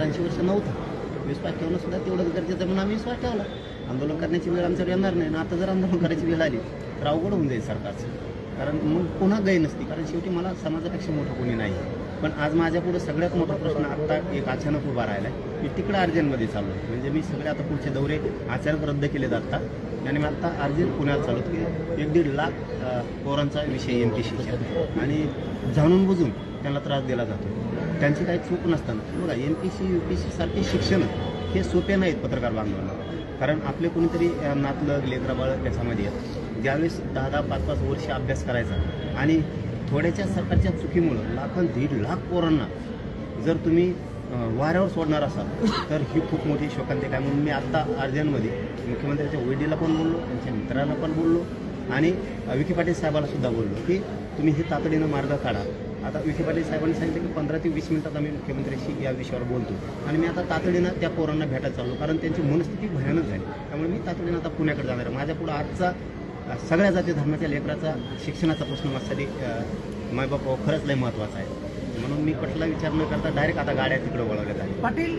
80 वर्ष नव्हतं. विश्वास ठेवणं सुद्धा तेवढंच गरजेचं म्हणून आम्ही विश्वास ठेवला. आंदोलन करण्याची वेळ आमच्यावर येणार नाही. आता जर आंदोलन करायची वेळ आली तर अवघड होऊन जाईल सरकारचं. कारण मग पुन्हा गय नसती. कारण शेवटी मला समाजापेक्षा मोठं कोणी नाही. पण आज माझ्यापुढे सगळ्यात मोठा प्रश्न आत्ता एक अचानक उभा राहिला आहे. मी तिकडे अर्जंटमध्ये चाललो आहे. म्हणजे मी सगळे आता पुढचे दौरे अचानक रद्द केले जातात आणि मी आत्ता अर्जंट पुण्यात चालवतो की 1-1.5 लाख पोरांचा विषय MPSCचा आणि जाणून बुजून त्यांना त्रास दिला जातो. त्यांची काही चूक नसताना बघा MPSC UPSC सारखे शिक्षण हे सोपे नाहीत पत्रकार बांधवांना. कारण आपले कोणीतरी नातलग लेकराबाळ त्याच्यामध्ये ज्यावेळेस 10-10, 5-5 वर्ष अभ्यास करायचा आणि थोड्याच्या सरकारच्या चुकीमुळं 1.5 लाख पोरांना जर तुम्ही वाऱ्यावर सोडणार असाल तर ही खूप मोठी शोकांतिका आहे. म्हणून मी आत्ता अर्जंटमध्ये मुख्यमंत्र्यांच्या OED पण बोललो, त्यांच्या मित्रांना पण बोललो आणि विखे पाटील साहेबांना सुद्धा बोललो की तुम्ही हे तातडीनं मार्ग काढा. आता विखे पाटील साहेबांनी सांगितलं की 15 ते 20 मिनिटात आम्ही मुख्यमंत्र्यांशी या विषयावर बोलतो आणि मी आता तातडीनं त्या पोरांना भेटायला चाललो. कारण त्यांची मनस्थिती भयानक झाली. त्यामुळे मी तातडीनं आता पुण्याकडे जाणार आहे. माझ्यापुढं आजचा सगळ्या जाती धर्माच्या लेकराचा शिक्षणाचा प्रश्न माझ्यासाठी मायबाप खरंच लय महत्त्वाचा आहे. म्हणून मी कुठला विचार न करता डायरेक्ट आता गाड्या तिकडे वळवल्या आहेत. पाटील